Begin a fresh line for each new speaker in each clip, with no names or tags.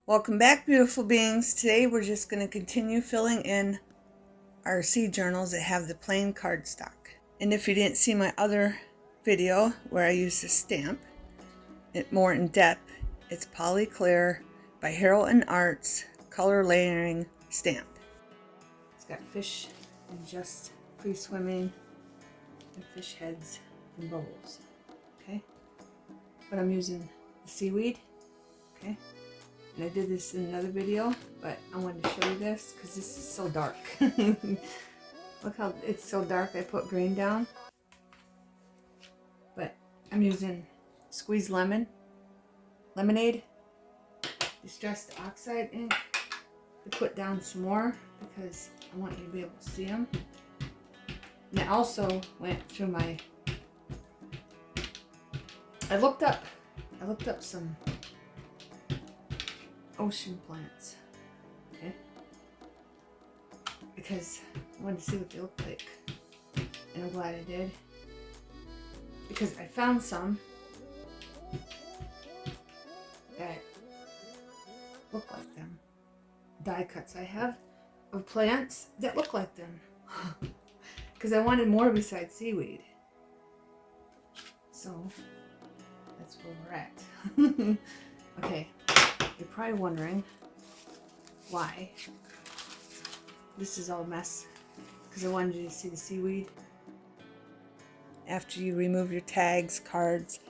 Welcome back, beautiful beings. Today we're just going to continue filling in our seed journals that have the plain cardstock. And if you didn't see my other video where I used a stamp, it more in depth, it's Poly Clear by Harold & Arts color layering stamp. It's got fish and just free swimming and fish heads and bubbles. Okay, but I'm using the seaweed. Okay. And I did this in another video, but I wanted to show you this because this is so dark. Look how it's so dark. I put green down. But I'm using squeezed lemonade, distressed oxide ink to put down some more because I want you to be able to see them. And I also went through I looked up some ocean plants, okay, because I wanted to see what they look like, and I'm glad I did, because I found some that look like them, die cuts I have of plants that look like them, because I wanted more besides seaweed, so that's where we're at. Okay. You're probably wondering why this is all a mess, because I wanted you to see the seaweed. After you remove your tags, cards,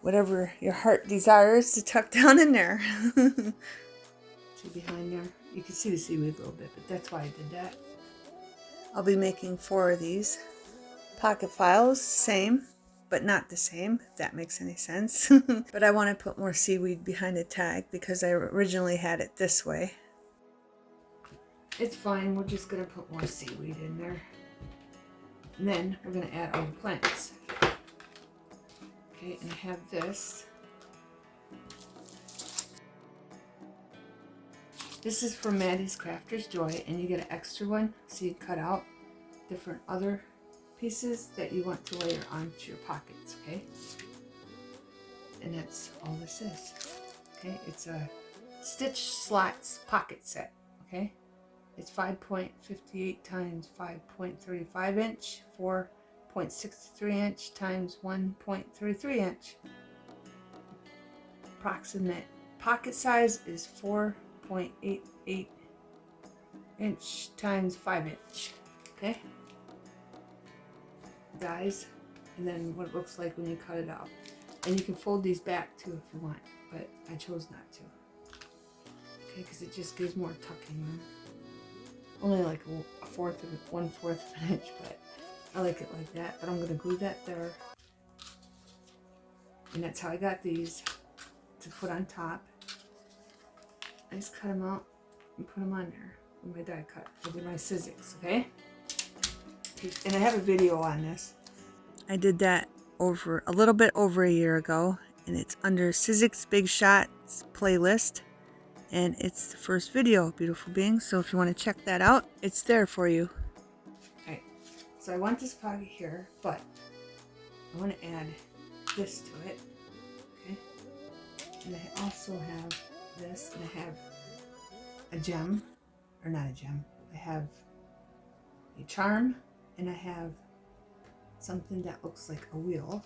whatever your heart desires to tuck down in there. See behind there? You can see the seaweed a little bit, but that's why I did that. I'll be making 4 of these pocket files, same. But not the same, if that makes any sense. But I want to put more seaweed behind the tag because I originally had it this way. It's fine, we're just going to put more seaweed in there. And then we're going to add all the plants. Okay, and I have this. This is from Maddie's Crafter's Joy, and you get an extra one so you cut out different other pieces that you want to layer onto your pockets, okay? And that's all this is, okay? It's a stitch slots pocket set, okay? It's 5.58 times 5.35 inch, 4.63 inch times 1.33 inch. Approximate pocket size is 4.88 inch times 5 inch, okay? Dies, and then what it looks like when you cut it out. And you can fold these back too if you want, but I chose not to. Okay, because it just gives more tucking room. Only like a 1/4 of an inch, but I like it like that. But I'm going to glue that there. And that's how I got these to put on top. I just cut them out and put them on there with my die cut. With my Zixxis, okay? And I have a video on this. I did that a little bit over a year ago, and it's under Zixxis Big Shots playlist, and it's the first video, beautiful beings. So if you want to check that out, it's there for you. Alright, so I want this pocket here, but I want to add this to it. Okay, and I also have this, and I have a gem, or not a gem. I have a charm. And I have something that looks like a wheel,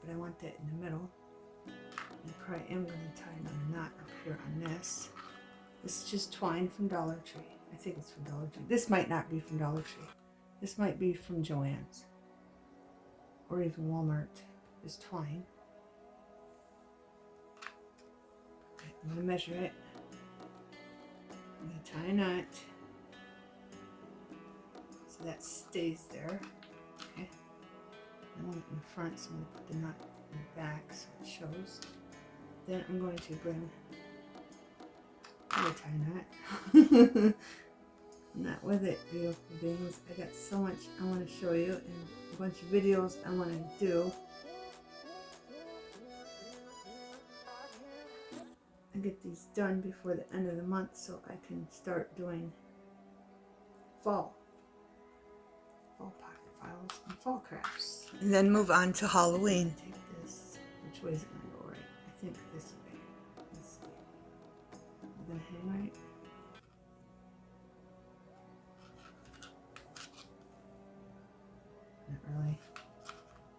but I want that in the middle. I probably am going to tie another knot up here on this. This is just twine from Dollar Tree. I think it's from Dollar Tree. This might not be from Dollar Tree. This might be from Joann's or even Walmart. This twine. Okay, I'm going to measure it. I'm going to tie a knot. So that stays there, okay? I want it in the front, so I'm going to put the knot in the back so it shows. Then I'm going to bring a tie knot. Not with it, beautiful beings. I got so much I want to show you and a bunch of videos I want to do. I get these done before the end of the month so I can start doing fall pocket files and fall crafts. And then move on to Halloween. Take this. Which way is it going to go right? I think this way. Let's see. gonna hang right.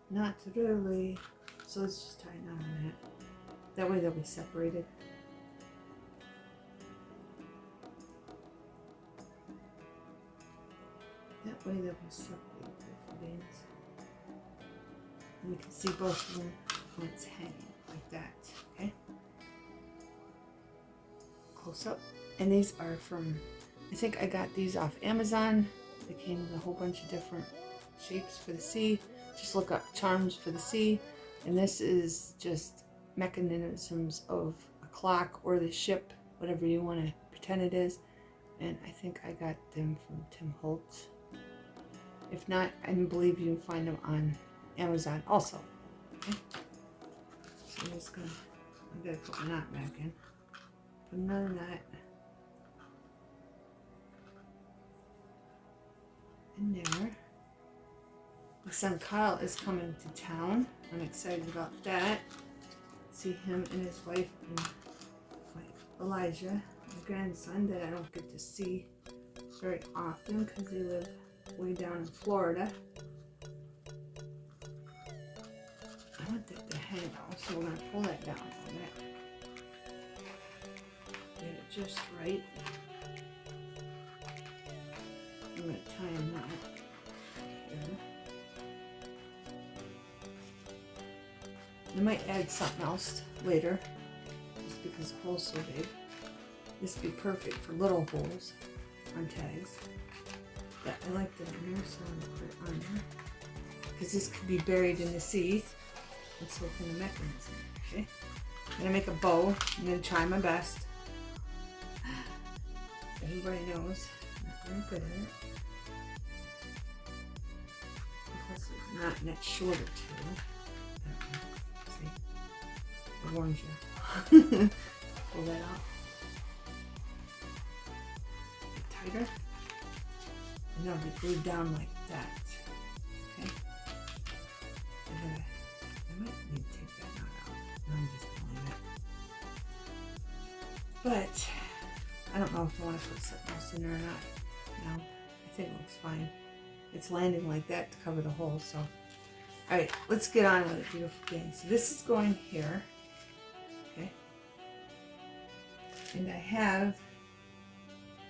Not really. So let's just tie a knot on that. That way they'll be separated. That way they'll be separated for days. And you can see both of them when it's hanging like that. Okay. Close up. And these are from, I think I got these off Amazon. They came with a whole bunch of different shapes for the sea. Just look up charms for the sea. And this is just mechanisms of a clock or the ship, whatever you want to pretend it is. And I think I got them from Tim Holtz. If not, I believe you can find them on Amazon also. Okay. So I'm just gonna, I'm gonna put my knot back in. Put another knot in there. My son Kyle is coming to town. I'm excited about that. See him and his wife and Elijah, my grandson, that I don't get to see very often because they live way down in Florida. I want that to hang out, so we're going to pull that down a little bit. Get it just right. I'm going to tie a knot here. I might add something else later, just because the hole's so big. This would be perfect for little holes on tags. Yeah, I like that in there, so I'm going to put it on there. Because this could be buried in the sea, and so can the mechanism. Okay? I'm going to make a bow. I'm going to try my best. Everybody knows I'm not very good at it. Plus, it's not that shorter too. I warned you. Pull that out. Get tighter. And that'll be glued down like that. Okay? I might need to take that knot out. No, I'm just going to leave it. But I don't know if I want to put something else in there or not. No, I think it looks fine. It's landing like that to cover the hole, so. Alright, let's get on with it, beautiful thing. So this is going here. Okay. And I have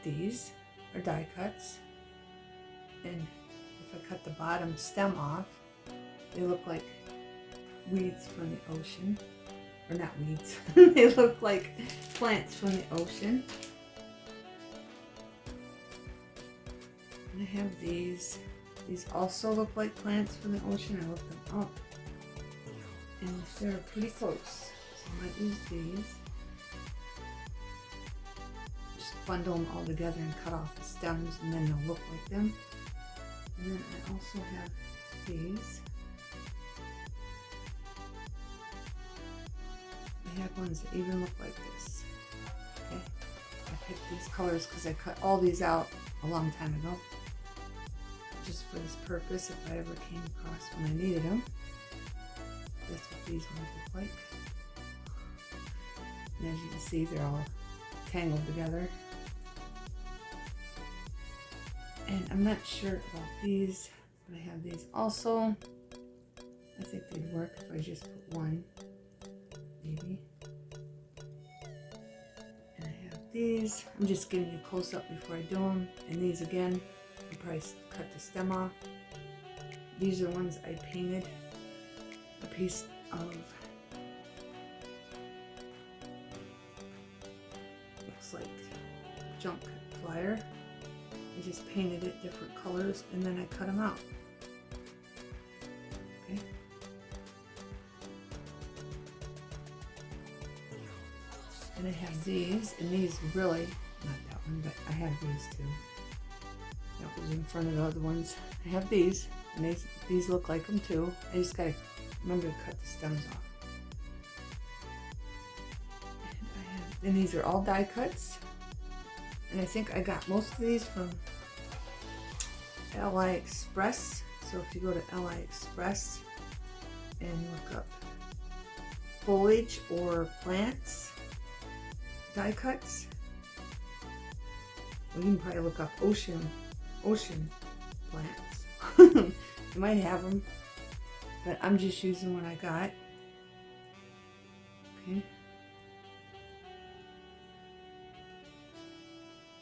these are die cuts. And if I cut the bottom stem off, they look like weeds from the ocean. Or not weeds. They look like plants from the ocean. And I have these. These also look like plants from the ocean. I looked them up. And they're pretty close. So I might use these. Just bundle them all together and cut off the stems, and then they'll look like them. And then I also have these. I have ones that even look like this. Okay. I picked these colors because I cut all these out a long time ago. Just for this purpose, if I ever came across when I needed them. That's what these ones look like. And as you can see, they're all tangled together. And I'm not sure about these, but I have these also. I think they'd work if I just put one, maybe. And I have these. I'm just giving you a close up before I do them. And these again. I'll probably cut the stem off. These are ones I painted a piece of, looks like junk flyer. I just painted it different colors and then I cut them out. Okay. And I have these, and these really, not that one, but I have these too. That was in front of the other ones. I have these, and these look like them too. I just gotta remember to cut the stems off. And these are all die cuts. And I think I got most of these from AliExpress. So if you go to AliExpress and look up foliage or plants die cuts, you can probably look up ocean plants. You might have them, but I'm just using what I got. Okay.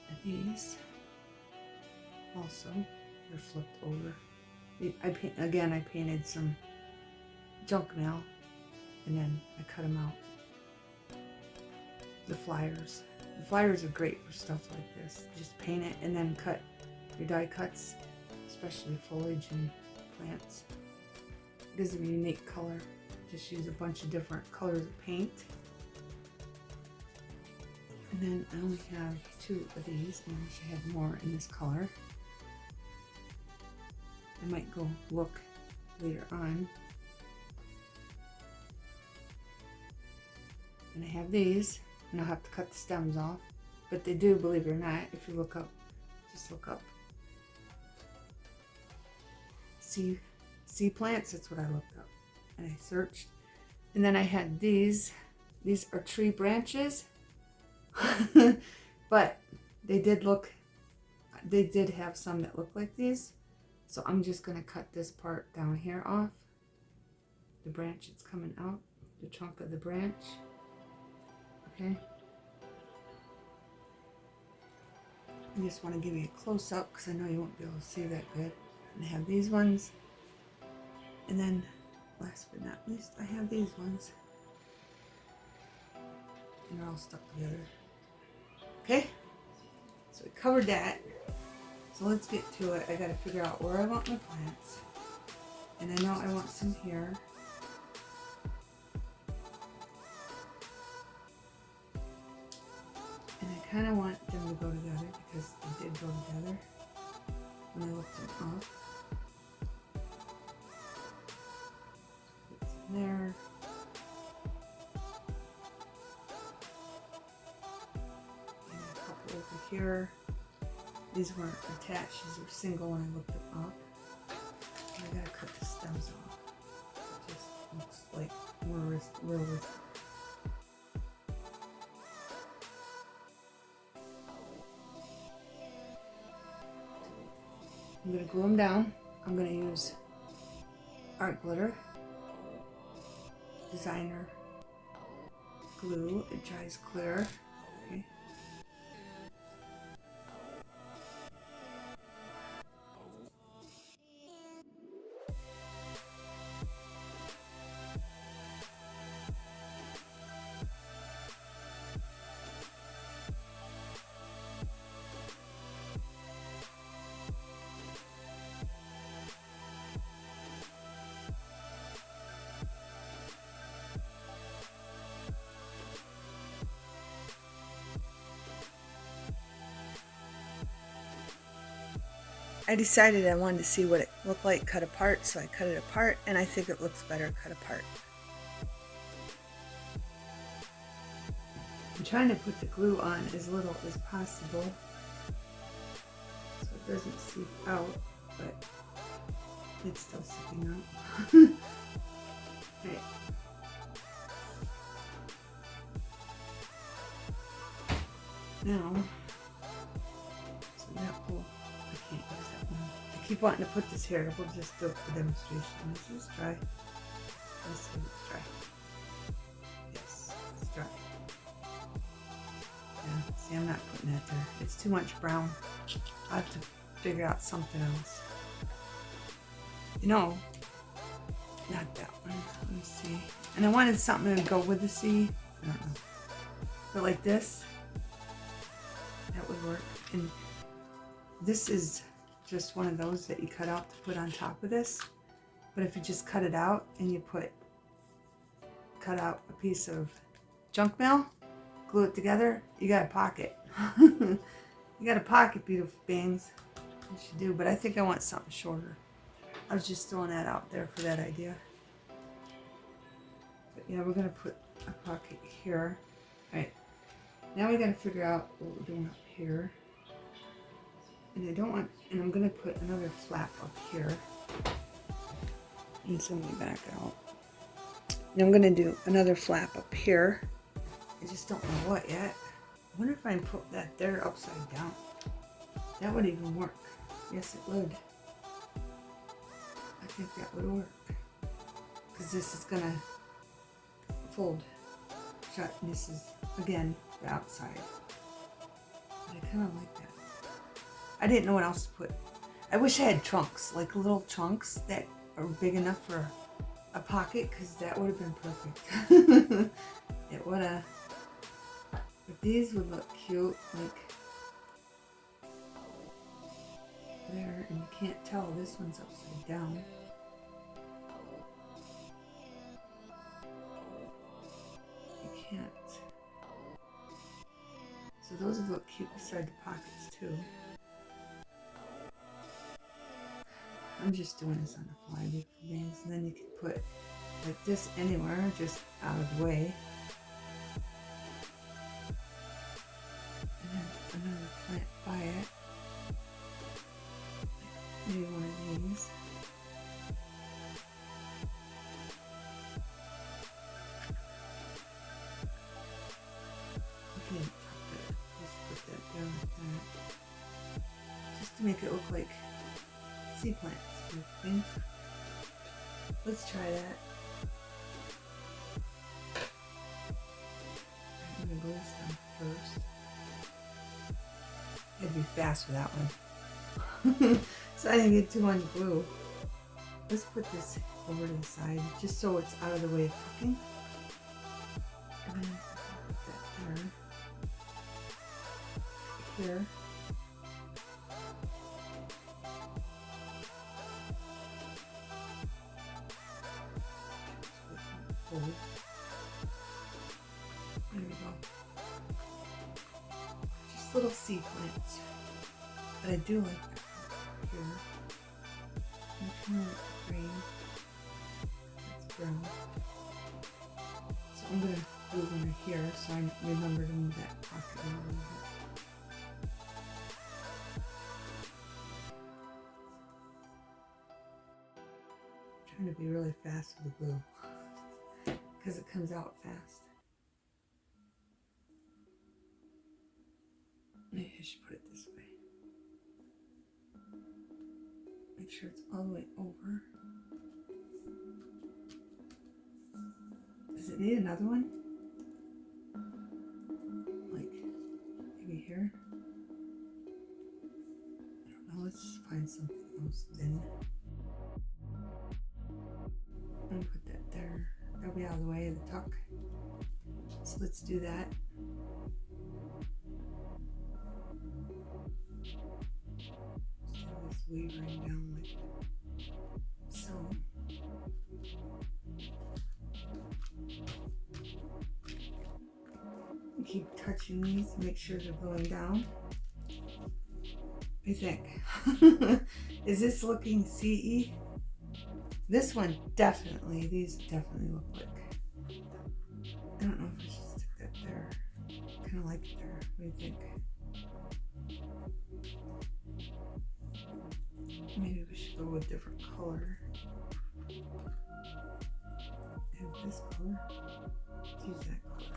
And these also, they're flipped over. I painted some junk mail, and then I cut them out. The flyers. The flyers are great for stuff like this. Just paint it and then cut your die cuts, especially foliage and plants. It gives them a unique color. Just use a bunch of different colors of paint. And then I only have 2 of these. I wish I had more in this color. I might go look later on. And I have these, and I'll have to cut the stems off. But they do, believe it or not, if you look up, just look up sea plants, that's what I looked up. And I searched. And then I had these are tree branches. But they did have some that look like these. So I'm just gonna cut this part down here off. The branch that's coming out, the trunk of the branch. Okay. I just want to give you a close up because I know you won't be able to see that good. And I have these ones. And then, last but not least, I have these ones. And they're all stuck together. Okay? So we covered that. So let's get to it. I gotta figure out where I want my plants. And I know I want some here. And I kind of want them to go together because they did go together when I looked them up. Put some there. And a couple over here. These weren't attached, these were single when I looked them up. And I gotta cut the stems off. It just looks like more real risky. I'm gonna glue them down. I'm gonna use art glitter, designer glue. It dries clear. Okay. I decided I wanted to see what it looked like cut apart, so I cut it apart, and I think it looks better cut apart. I'm trying to put the glue on as little as possible so it doesn't seep out, but it's still seeping out. Okay. Now, so that will, I can't use that one. I keep wanting to put this here. We'll just do it for demonstration. This is dry. Let's see if it's dry. Yes, it's dry. Yeah, see, I'm not putting that there. It's too much brown. I'll have to figure out something else. You know, not that one. Let me see. And I wanted something to go with the sea. I don't know. But like this, that would work. And this is just one of those that you cut out to put on top of this. But if you just cut it out and you cut out a piece of junk mail, glue it together, you got a pocket. You got a pocket, beautiful beings. You should do, but I think I want something shorter. I was just throwing that out there for that idea. But yeah, we're gonna put a pocket here. All right, now we gotta figure out what we're doing up here. And I don't want, and I'm gonna put another flap up here. And so let me back out. And I'm gonna do another flap up here. I just don't know what yet. I wonder if I can put that there upside down. That would even work. Yes, it would. I think that would work. Because this is going to fold shut. And this is, again, the outside. But I kind of like that. I didn't know what else to put. I wish I had trunks, like little trunks that are big enough for a pocket, because that would have been perfect. It would have. But these would look cute, like there, and you can't tell this one's upside down. You can't. So those would look cute beside the pockets too. I'm just doing this on the fly, beautiful beings, and then you can put like this anywhere, just out of the way. And then another plant by it. Maybe one of these. Okay, just put that down like that. Just to make it look like sea plants. Okay. Let's try that. I'm gonna glue this down first. I had to be fast with that one. So I didn't get too much glue. Let's put this over to the side just so it's out of the way of cooking. And then put that there. Here. There we go. Just little seed plants. But I do like that here. And kind of like green. That's brown. So I'm going to glue one here so I remember to move that pocket in a little bit. I'm trying to be really fast with the glue, because it comes out fast. Maybe I should put it this way. Make sure it's all the way over. Does it need another one? Like, maybe here? I don't know, let's find something else thin. I'm gonna put that there. That'll be out of the way of the tuck. So let's do that. Just have this wavering down like so. And keep touching these to make sure they're going down. What do you think? Is this looking CE? This one definitely, these definitely look like. I don't know if I should stick that there. Kind of like it there. What do you think? Maybe we should go with a different color. Have this color. Let's use that color.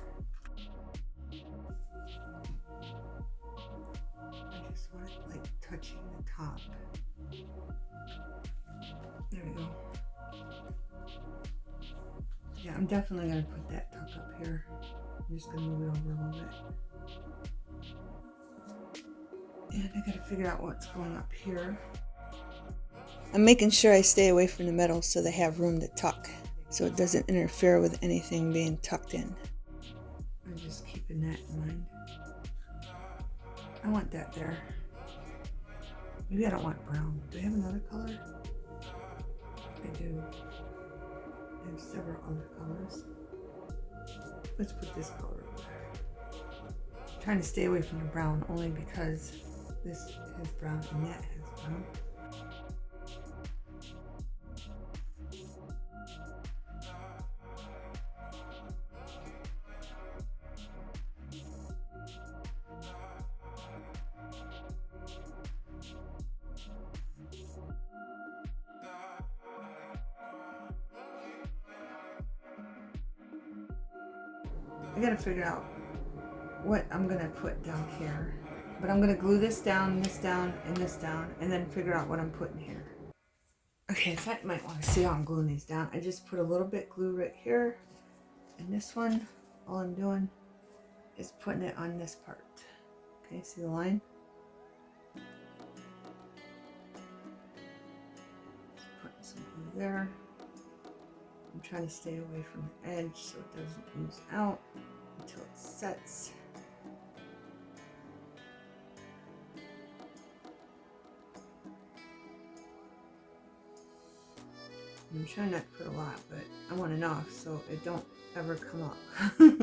I just want it like touching the top. There we go. Yeah, I'm definitely going to put that tuck up here. I'm just going to move it over a little bit. And I got to figure out what's going up here. I'm making sure I stay away from the metal so they have room to tuck, so it doesn't interfere with anything being tucked in. I'm just keeping that in mind. I want that there. Maybe I don't want brown. Do I have another color? I do. I have several other colors. Let's put this color over there. I'm trying to stay away from the brown only because this has brown and that has brown. I gotta figure out what I'm gonna put down here. But I'm going to glue this down, and this down, and this down, and then figure out what I'm putting here. Okay, so you might want to see how I'm gluing these down. I just put a little bit glue right here. And this one, all I'm doing is putting it on this part. Okay, see the line? Putting some glue there. I'm trying to stay away from the edge so it doesn't ooze out until it sets. I'm trying not to put a lot, but I want enough so it don't ever come up. And I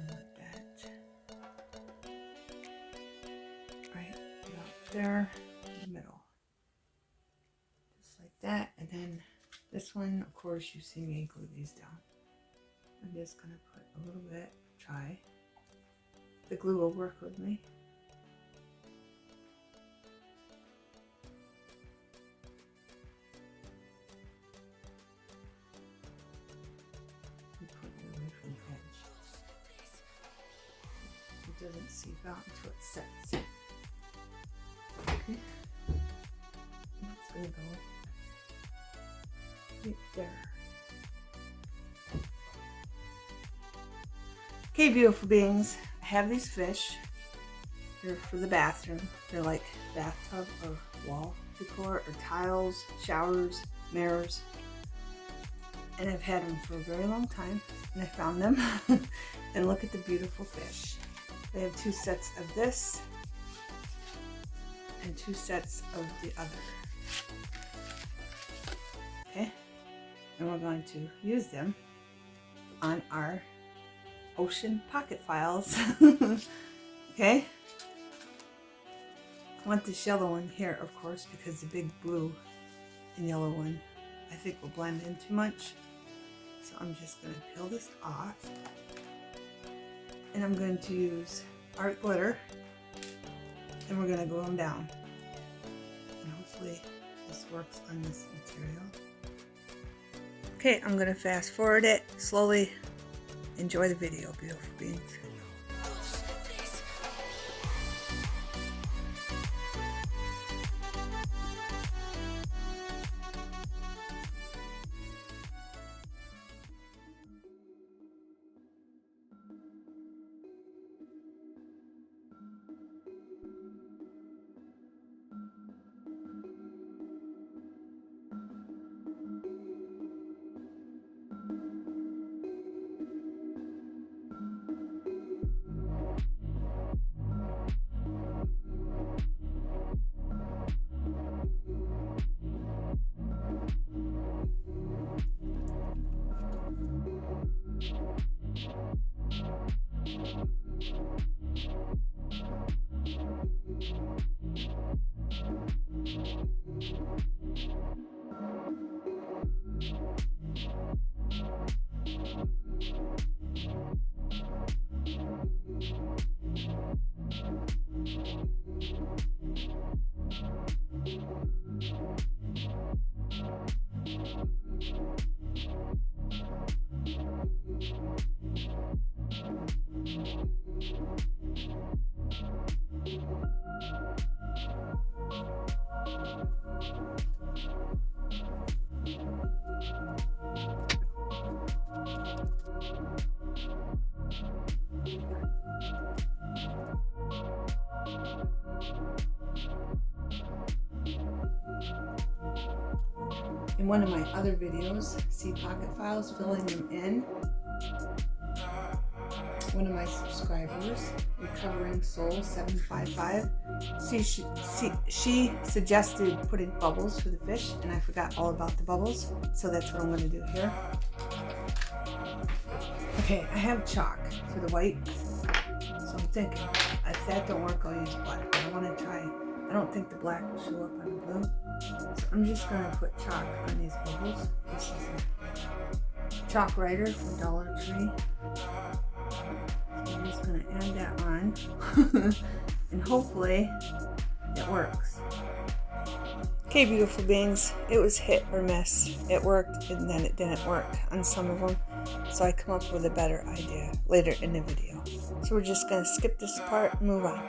want that right about there in the middle. Just like that. And then this one, of course, you see me glue these down. I'm just going to put a little bit, try. The glue will work with me. Doesn't seep out until it sets. Okay, that's gonna go right there. Okay, beautiful beings, I have these fish. They're for the bathroom. They're like bathtub or wall decor or tiles, showers, mirrors. And I've had them for a very long time, and I found them. And look at the beautiful fish. They have 2 sets of this and 2 sets of the other. Okay, and we're going to use them on our ocean pocket files. Okay, I want this yellow one here, of course, because the big blue and yellow one I think will blend in too much. So I'm just going to peel this off. And I'm going to use art glitter, and we're going to glue them down. And hopefully this works on this material. Okay, I'm going to fast forward it slowly. Enjoy the video, beautiful beings. In one of my other videos, see pocket files, filling them in, one of my subscribers, Recovering Soul 755, she suggested putting bubbles for the fish, and I forgot all about the bubbles, so that's what I'm going to do here. Okay, I have chalk for the white, so I'm thinking if that don't work, I'll use black. But I want to try. I don't think the black will show up on the blue, so I'm just going to put chalk on these bubbles. This is a chalk writer from Dollar Tree. So I'm just going to add that on, and hopefully it works. Okay, beautiful beings, it was hit or miss. It worked, and then it didn't work on some of them. so I come up with a better idea later in the video. So we're just going to skip this part and move on.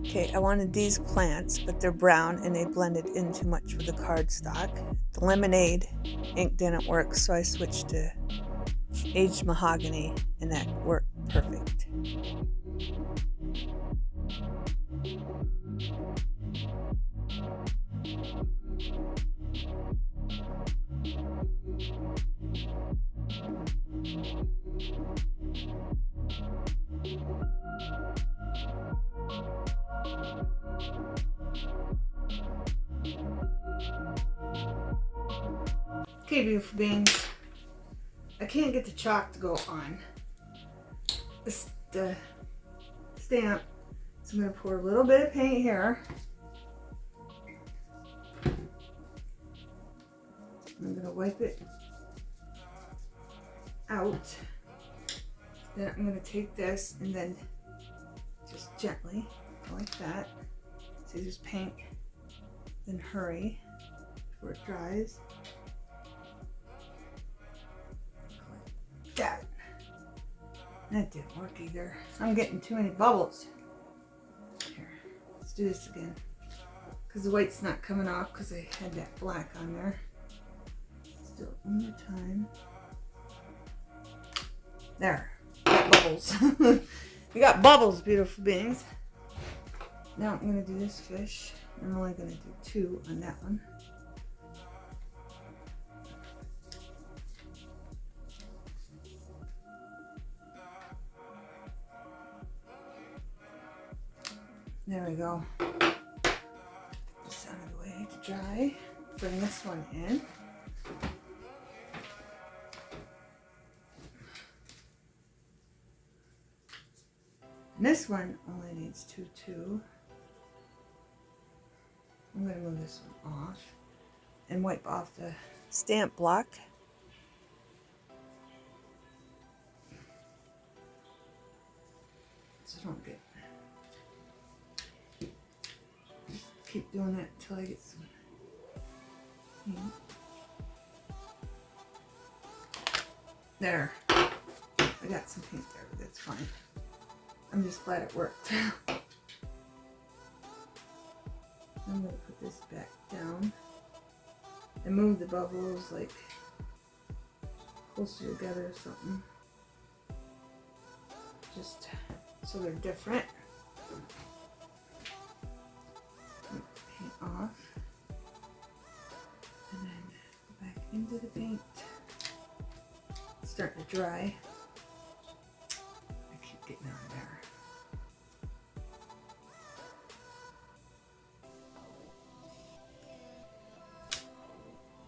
Okay, I wanted these plants, but they're brown and they blended in too much with the cardstock. The lemonade ink didn't work, so I switched to aged mahogany, and that worked perfect. Okay, beautiful beings. I can't get the chalk to go on the stamp, so I'm going to pour a little bit of paint here. I'm going to wipe it out. Then I'm going to take this and then just gently, like that. So just paint, then hurry before it dries. Like that. That didn't work either. I'm getting too many bubbles. Here, let's do this again. Because the white's not coming off because I had that black on there. Let's do it one more time. There, got bubbles. We got bubbles, beautiful beings. Now I'm going to do this fish. I'm only going to do 2 on that one. There we go. This out of the way to dry. Bring this one in. And this one only needs 2. I'm going to move this one off and wipe off the stamp block. So don't get, just keep doing that until I get some paint. There, I got some paint there, but that's fine. I'm just glad it worked. I'm going to put this back down and move the bubbles like closer together or something. Just so they're different. Paint off. And then go back into the paint. It's starting to dry. I keep getting on there.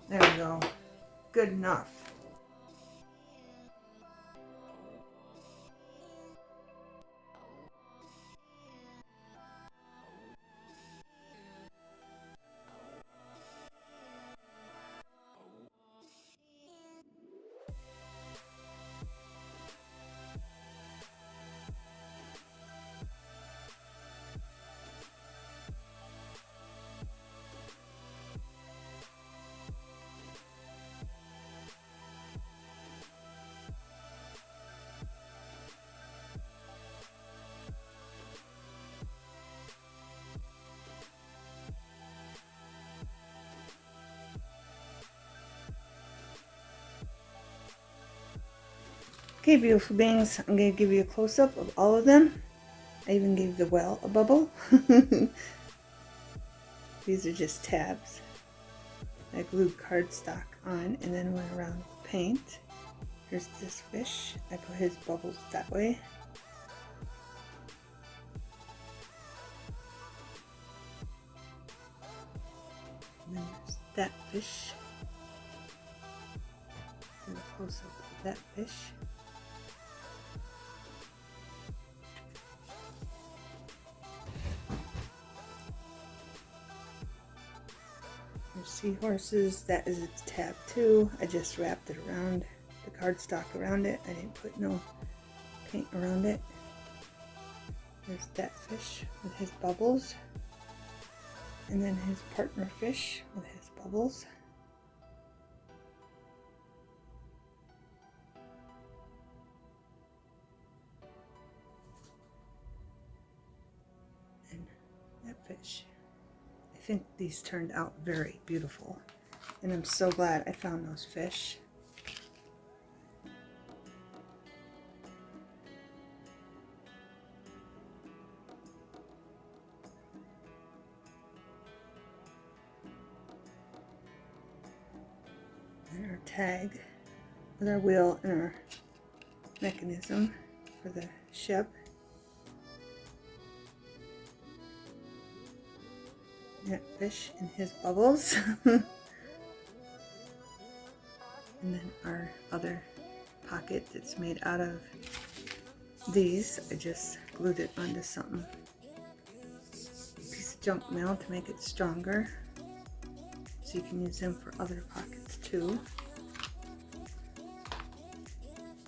There we go. Good enough. Okay, beautiful beings, I'm going to give you a close-up of all of them. I even gave the well a bubble. These are just tabs. I glued cardstock on and then went around with paint. Here's this fish. I put his bubbles that way. And then there's that fish. close up of that fish. There's seahorses. That is its tab 2. I just wrapped it around the cardstock around it. I didn't put no paint around it. There's that fish with his bubbles. And then his partner fish with his bubbles. And that fish. I think these turned out very beautiful. And I'm so glad I found those fish. And our tag with our wheel and our mechanism for the ship. That fish and his bubbles. And then our other pocket that's made out of these. I just glued it onto something. Piece of junk mail to make it stronger. So you can use them for other pockets too.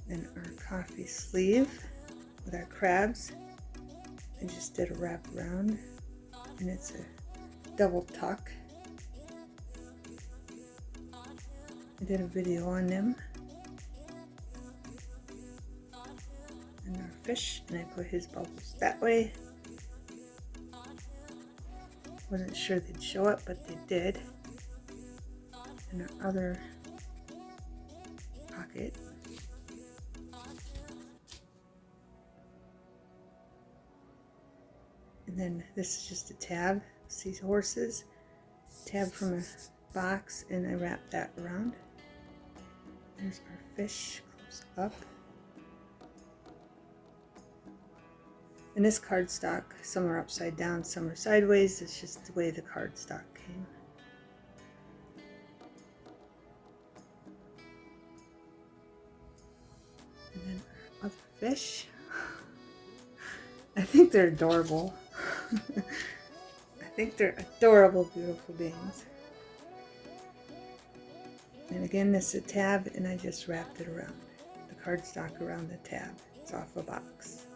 Then our coffee sleeve with our crabs. I just did a wrap around, and it's a double tuck. I did a video on them. And our fish, and I put his bubbles that way. Wasn't sure they'd show up, but they did. And our other pocket. And then this is just a tab, seahorses, tab from a box, and I wrapped that around. There's our fish close up. And this cardstock, some are upside down, some are sideways. It's just the way the cardstock came. And then our other fish. I think they're adorable. I think they're adorable, beautiful beings. And again, this is a tab, and I just wrapped it around. The cardstock around the tab. It's off a box.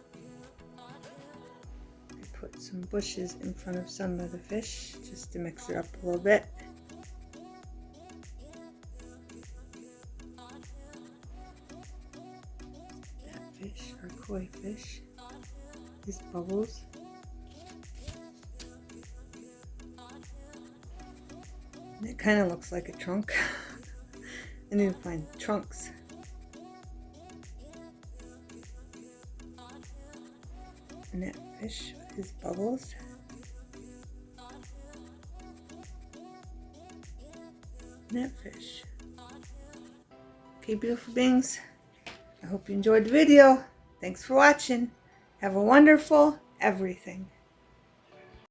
I put some bushes in front of some of the fish, just to mix it up a little bit. That fish, our koi fish. These bubbles. And it kind of looks like a trunk. I need to find trunks. And that fish with his bubbles. And that fish. Okay, beautiful beings. I hope you enjoyed the video. Thanks for watching. Have a wonderful everything.